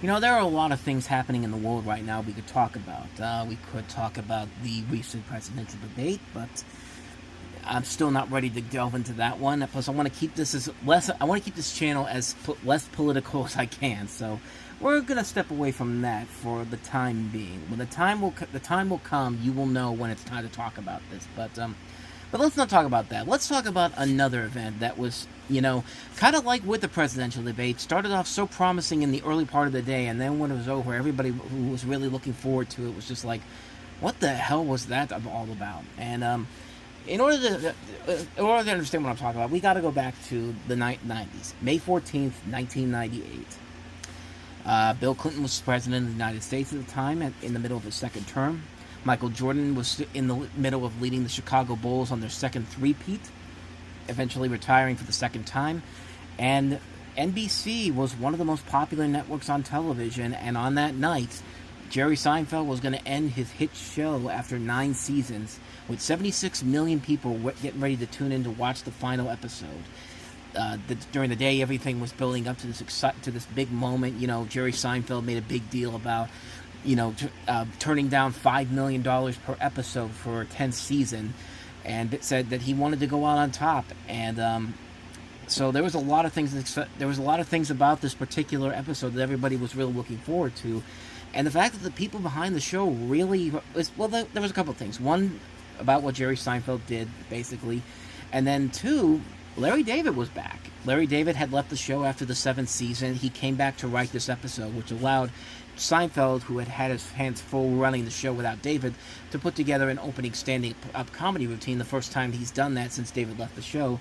You know, there are a lot of things happening in the world right now we could talk about. We could talk about the recent presidential debate, but I'm still not ready to delve into that one. Plus, I want to keep this channel as less political as I can. So, we're gonna step away from that for the time being. When the time will come, you will know when it's time to talk about this. But let's not talk about that. Let's talk about another event that was, kind of like with the presidential debate, started off so promising in the early part of the day, and then when it was over, everybody who was really looking forward to it was just like, what the hell was that all about? And in order to understand what I'm talking about, we got to go back to the 90s, May 14th, 1998. Bill Clinton was president of the United States at the time, in the middle of his second term. Michael Jordan was in the middle of leading the Chicago Bulls on their second three-peat, eventually retiring for the second time. And NBC was one of the most popular networks on television, and on that night, Jerry Seinfeld was going to end his hit show after 9 seasons, with 76 million people getting ready to tune in to watch the final episode. During the day, everything was building up to this big moment. Jerry Seinfeld made a big deal about turning down $5 million per episode for a 10th season, and it said that he wanted to go out on top. And so there was a lot of things about this particular episode that everybody was really looking forward to, and the fact that the people behind the show really there was a couple of things. One, about what Jerry Seinfeld did, basically, and then two, Larry David was back. Larry David had left the show after the 7th season. He came back to write this episode, which allowed Seinfeld, who had his hands full running the show without David, to put together an opening stand-up comedy routine, the first time he's done that since David left the show.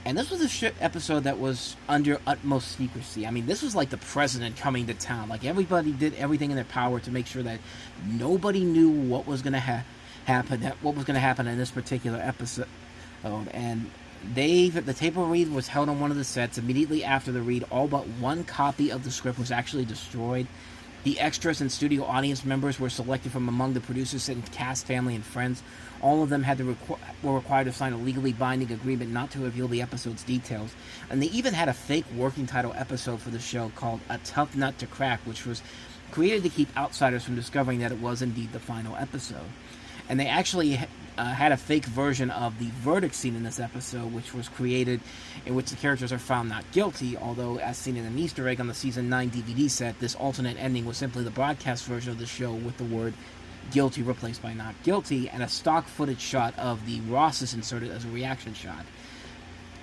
And this was a episode that was under utmost secrecy. I mean, this was like the president coming to town. Like, everybody did everything in their power to make sure that nobody knew what was going to happen in this particular episode. And the table read was held on one of the sets. Immediately after the read, all but one copy of the script was actually destroyed. The extras and studio audience members were selected from among the producers and cast, family, and friends. All of them were required to sign a legally binding agreement not to reveal the episode's details. And they even had a fake working title episode for the show called A Tough Nut to Crack, which was created to keep outsiders from discovering that it was indeed the final episode. And they actually had a fake version of the verdict scene in this episode, which was created, in which the characters are found not guilty, although, as seen in an Easter egg on the Season 9 DVD set, this alternate ending was simply the broadcast version of the show with the word guilty replaced by not guilty, and a stock footage shot of the Rosses inserted as a reaction shot.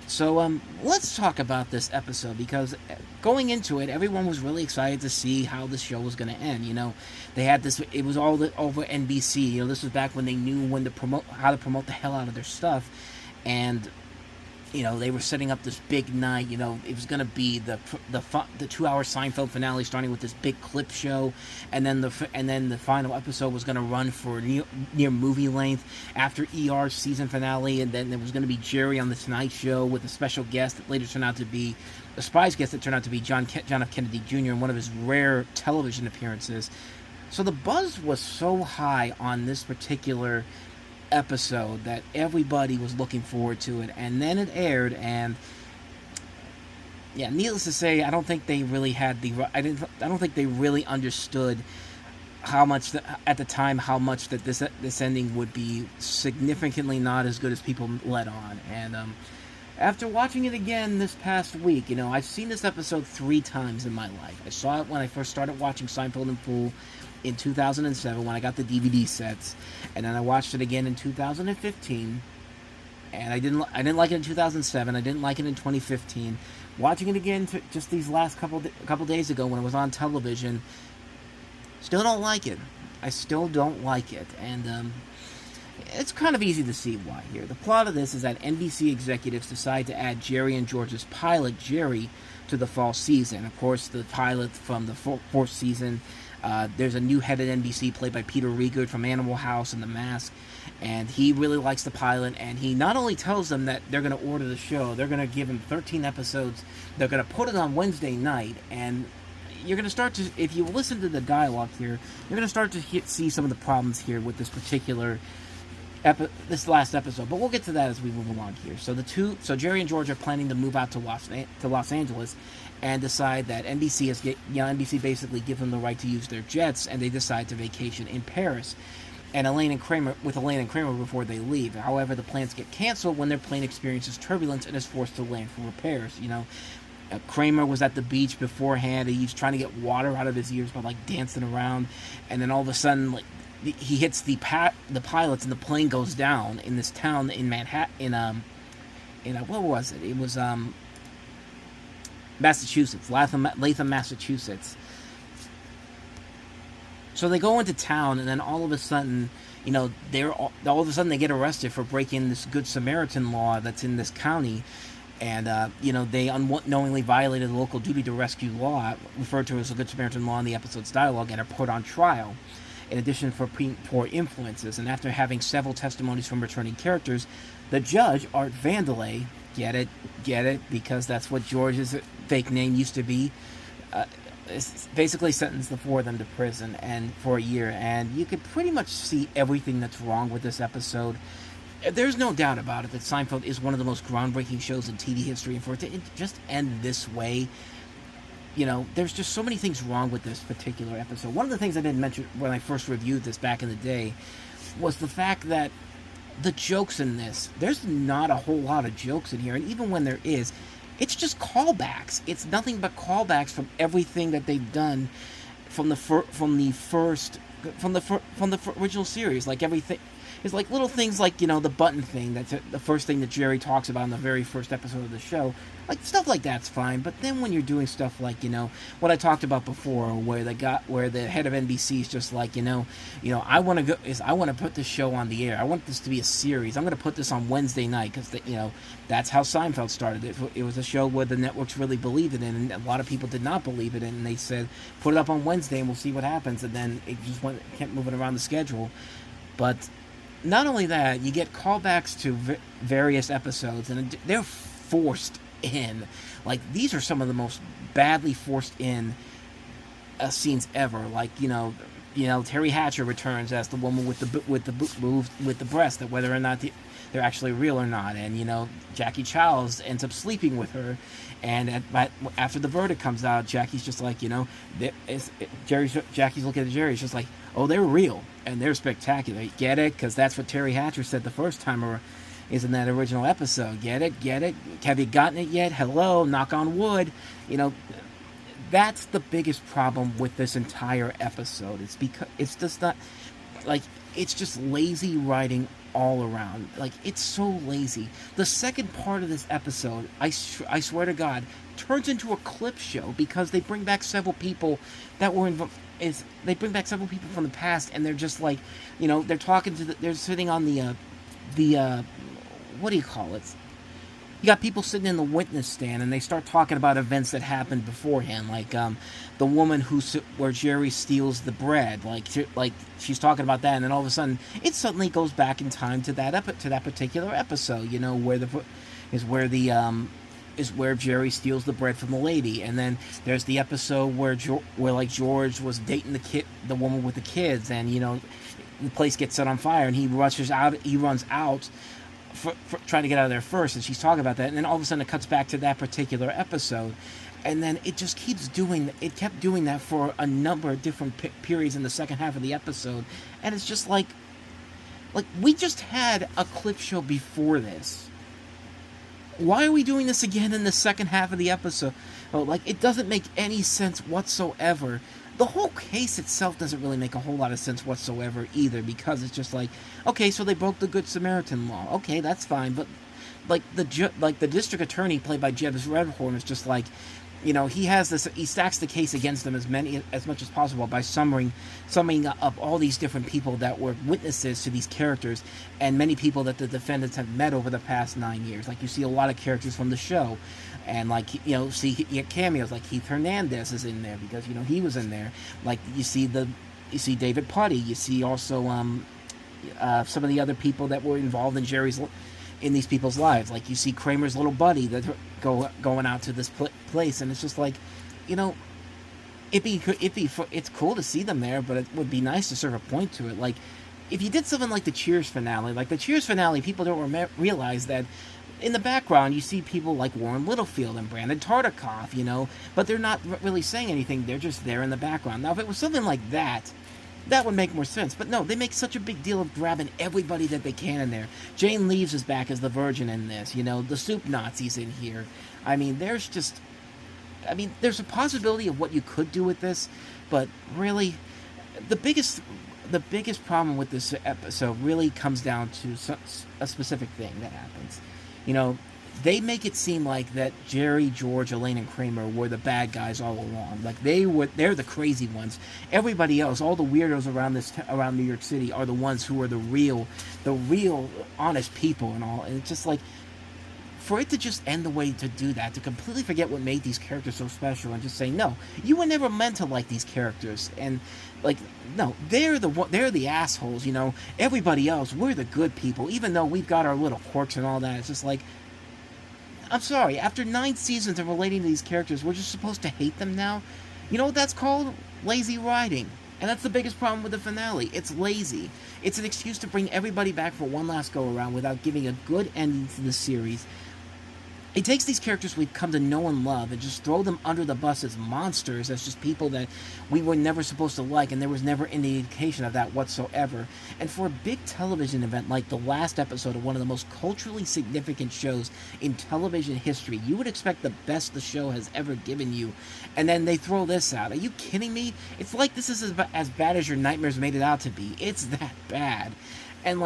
So, let's talk about this episode, because going into it, everyone was really excited to see how the show was going to end. They had this, it was all over NBC. This was back when they knew how to promote the hell out of their stuff. And, they were setting up this big night. It was going to be the 2-hour Seinfeld finale, starting with this big clip show, and then the final episode was going to run for near movie length after ER's season finale, and then there was going to be Jerry on the Tonight Show with a special guest that later turned out to be a surprise guest that turned out to be John F. Kennedy Jr. in one of his rare television appearances. So the buzz was so high on this particular episode that everybody was looking forward to it, and then it aired, and needless to say, I don't think they really understood how much at the time that this ending would be significantly not as good as people let on. And after watching it again this past week, I've seen this episode 3 times in my life. I saw it when I first started watching Seinfeld in full in 2007 when I got the DVD sets, and then I watched it again in 2015, and I didn't like it in 2007. I didn't like it in 2015. Watching it again just these last couple days ago when it was on television, still don't like it. I still don't like it, and it's kind of easy to see why here. The plot of this is that NBC executives decide to add Jerry and George's pilot, Jerry, to the fall season. Of course, the pilot from the fourth season. There's a new head at NBC played by Peter Riegert from Animal House and The Mask, and he really likes the pilot, and he not only tells them that they're going to order the show, they're going to give him 13 episodes, they're going to put it on Wednesday night, and you're going to start to, if you listen to the dialogue here, you're going to start to see some of the problems here with this particular this last episode. But we'll get to that as we move along here. So Jerry and George are planning to move out to Los Angeles, and decide that NBC basically gives them the right to use their jets, and they decide to vacation in Paris. And Elaine and Kramer before they leave. However, the plans get canceled when their plane experiences turbulence and is forced to land for repairs. Kramer was at the beach beforehand. He was trying to get water out of his ears by dancing around, and then all of a sudden, he hits the pilots, and the plane goes down in this town in Manhattan. What was it? It was Massachusetts, Latham, Massachusetts. So they go into town, and then all of a sudden, they get arrested for breaking this Good Samaritan law that's in this county, and they unknowingly violated the local duty to rescue law, referred to as the Good Samaritan law in the episode's dialogue, and are put on trial. In addition, for poor influences, and after having several testimonies from returning characters, the judge, Art Vandelay, get it, because that's what George's fake name used to be, basically sentenced the four of them to prison and for a year. And you could pretty much see everything that's wrong with this episode. There's no doubt about it that Seinfeld is one of the most groundbreaking shows in TV history, and for it to just end this way, there's just so many things wrong with this particular episode. One of the things I didn't mention when I first reviewed this back in the day was the fact that the jokes in this, there's not a whole lot of jokes in here, and even when there is, it's just callbacks. It's nothing but callbacks from everything that they've done from the original series. Like everything, it's like little things like the button thing. That's the first thing that Jerry talks about in the very first episode of the show. Like stuff like that's fine. But then when you're doing stuff like what I talked about before, where the head of NBC is just like I want to put this show on the air. I want this to be a series. I'm going to put this on Wednesday night because that's how Seinfeld started. It was a show where the networks really believed it in, and a lot of people did not believe it in, and they said put it up on Wednesday and we'll see what happens. And then it just kept moving around the schedule. But not only that, you get callbacks to various episodes, and they're forced in. Like, these are some of the most badly forced in scenes ever. Like, Terry Hatcher returns as the woman with the breast, that whether or not they're actually real or not. And Jackie Childs ends up sleeping with her, and after the verdict comes out, Jackie's just like, Jackie's looking at Jerry, it's just like, oh, they're real and they're spectacular. Get it? Because that's what Terry Hatcher said the first time, or is in that original episode. Get it? Have you gotten it yet? Hello, knock on wood. That's the biggest problem with this entire episode. It's because it's just not, it's just lazy writing all around. It's so lazy. The second part of this episode, I swear to God, turns into a clip show because they bring back several people that were involved. They bring back several people from the past, and they're just like, they're talking to they're sitting on the what do you call it? You got people sitting in the witness stand, and they start talking about events that happened beforehand, like the woman where Jerry steals the bread. Like she's talking about that, and then all of a sudden, it suddenly goes back in time to that particular episode. Where Jerry steals the bread from the lady, and then there's the episode where George was dating the woman with the kids, and the place gets set on fire, and he runs out. For trying to get out of there first, and she's talking about that, and then all of a sudden it cuts back to that particular episode, and then it just kept doing that for a number of different periods in the second half of the episode, and it's just like we just had a clip show before this. Why are we doing this again in the second half of the episode? It doesn't make any sense whatsoever. The whole case itself doesn't really make a whole lot of sense whatsoever either, because it's just like, okay, so they broke the Good Samaritan law. Okay, that's fine, but the district attorney, played by Jeb Redhorn, is just like, he stacks the case against them as much as possible by summing up all these different people that were witnesses to these characters, and many people that the defendants have met over the past 9 years. Like, you see a lot of characters from the show, and see cameos like Keith Hernandez is in there because he was in there. Like, you see David Putty. You see also some of the other people that were involved in these people's lives. Like, you see Kramer's little buddy that going out to this place, and it's just like, It's cool to see them there, but it would be nice to serve a point to it. Like, if you did something like the Cheers finale, people don't realize that in the background you see people like Warren Littlefield and Brandon Tartikoff, but they're not really saying anything. They're just there in the background. Now, if it was something like that, that would make more sense. But no, they make such a big deal of grabbing everybody that they can in there. Jane Leeves is back as the Virgin in this. The Soup Nazi's in here. There's a possibility of what you could do with this, but really, the biggest problem with this episode really comes down to a specific thing that happens. They make it seem like that Jerry, George, Elaine, and Kramer were the bad guys all along. Like they're the crazy ones. Everybody else, all the weirdos around New York City, are the ones who are the real honest people and all. And it's just like, for it to just end the way to do that, to completely forget what made these characters so special and just say, no, you were never meant to like these characters. And, like, no, they're the assholes, Everybody else, we're the good people, even though we've got our little quirks and all that. It's just like, I'm sorry, after 9 seasons of relating to these characters, we're just supposed to hate them now? You know what that's called? Lazy writing. And that's the biggest problem with the finale. It's lazy. It's an excuse to bring everybody back for one last go-around without giving a good ending to the series. It takes these characters we've come to know and love and just throw them under the bus as monsters, as just people that we were never supposed to like, and there was never any indication of that whatsoever. And for a big television event like the last episode of one of the most culturally significant shows in television history, you would expect the best the show has ever given you, and then they throw this out. Are you kidding me? It's like this is as bad as your nightmares made it out to be. It's that bad. And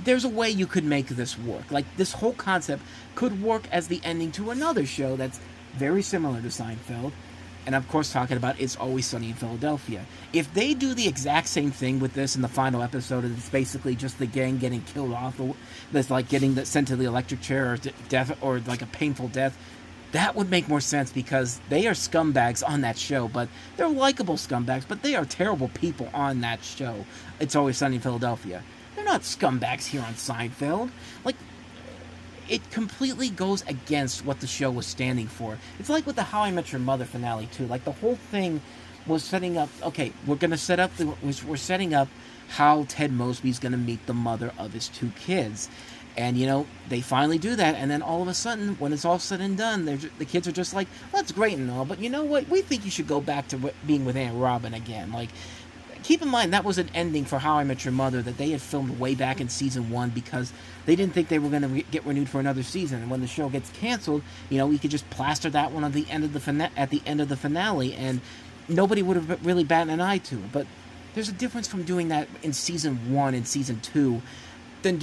there's a way you could make this work. Like, this whole concept could work as the ending to another show that's very similar to Seinfeld. And, of course, talking about It's Always Sunny in Philadelphia. If they do the exact same thing with this in the final episode, and it's basically just the gang getting killed off, that's like getting sent to the electric chair or death, or like a painful death, that would make more sense, because they are scumbags on that show, but they're likable scumbags, but they are terrible people on that show. It's Always Sunny in Philadelphia. They're not scumbags here on Seinfeld. Like, it completely goes against what the show was standing for. It's like with the How I Met Your Mother finale, too. Like, the whole thing was setting up, okay, we're setting up how Ted Mosby's going to meet the mother of his 2 kids. And, they finally do that, and then all of a sudden, when it's all said and done, the kids are just like, well, that's great and all, but you know what? We think you should go back to being with Aunt Robin again. Like, keep in mind, that was an ending for How I Met Your Mother that they had filmed way back in season 1, because they didn't think they were going to get renewed for another season. And when the show gets canceled, we could just plaster that one at the end of the finale, and nobody would have really batted an eye to it. But there's a difference from doing that in season 1 and season 2 than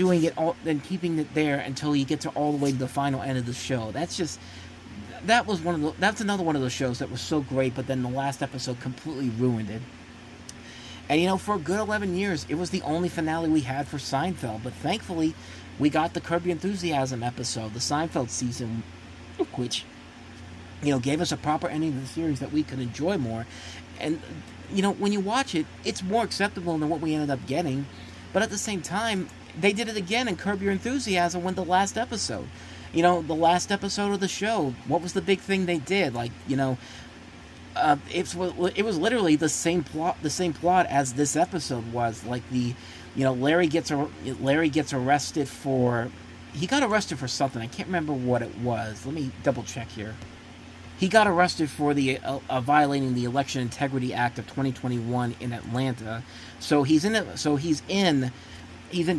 keeping it there until you get to all the way to the final end of the show. That's another one of those shows that was so great, but then the last episode completely ruined it. And, for a good 11 years, it was the only finale we had for Seinfeld. But thankfully, we got the Curb Your Enthusiasm episode, the Seinfeld season, which, gave us a proper ending to the series that we could enjoy more. And, when you watch it, it's more acceptable than what we ended up getting. But at the same time, they did it again in Curb Your Enthusiasm with the last episode. The last episode of the show, what was the big thing they did? Like, it was literally the same plot as this episode was. Like, Larry gets arrested for, he got arrested for something. I can't remember what it was. Let me double check here. He got arrested for violating the Election Integrity Act of 2021 in Atlanta. So he's in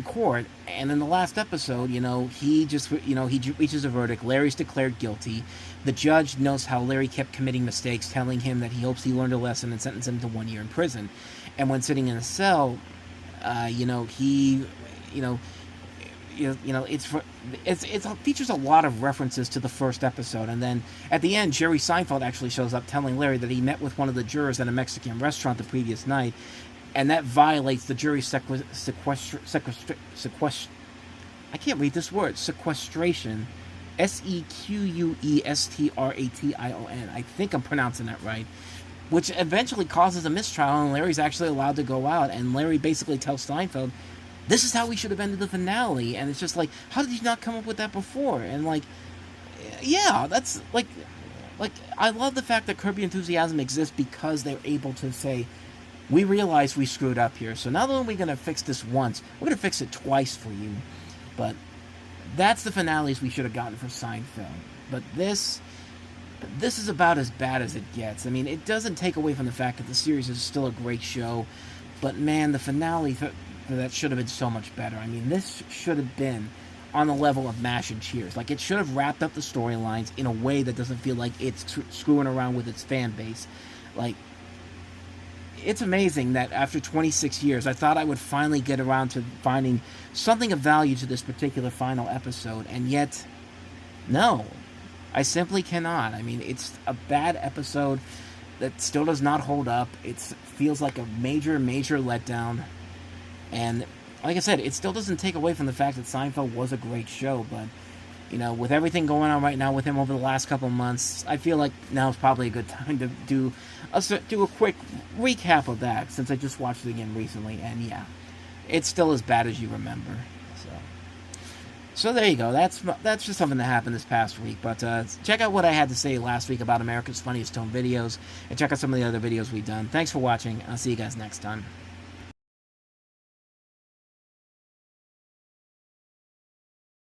court, and in the last episode, he reaches a verdict. Larry's declared guilty. The judge knows how Larry kept committing mistakes, telling him that he hopes he learned a lesson, and sentenced him to 1 year in prison. And when sitting in a cell, it features a lot of references to the first episode. And then at the end, Jerry Seinfeld actually shows up telling Larry that he met with one of the jurors at a Mexican restaurant the previous night, and that violates the jury's I can't read this word. Sequestration. Sequestration. I think I'm pronouncing that right. Which eventually causes a mistrial, and Larry's actually allowed to go out. And Larry basically tells Seinfeld, this is how we should have ended the finale. And it's just like, how did you not come up with that before? And like, yeah, that's like, Like, I love the fact that Curb Your Enthusiasm exists because they're able to say, we realize we screwed up here, so not only are we going to fix this once, we're going to fix it twice for you. But that's the finales we should have gotten for Seinfeld. But this is about as bad as it gets. I mean, it doesn't take away from the fact that the series is still a great show, but man, the finale for that should have been so much better. I mean, this should have been on the level of MASH and Cheers. Like, it should have wrapped up the storylines in a way that doesn't feel like it's screwing around with its fan base. Like, it's amazing that after 26 years, I thought I would finally get around to finding something of value to this particular final episode, and yet, no. I simply cannot. I mean, it's a bad episode that still does not hold up. It feels like a major, major letdown. And like I said, it still doesn't take away from the fact that Seinfeld was a great show. But, you know, with everything going on right now with him over the last couple of months, I feel like now is probably a good time to do a quick recap of that, since I just watched it again recently. And yeah, it's still as bad as you remember. So there you go. That's just something that happened this past week. But check out what I had to say last week about America's Funniest Home Videos, and check out some of the other videos we've done. Thanks for watching. I'll see you guys next time.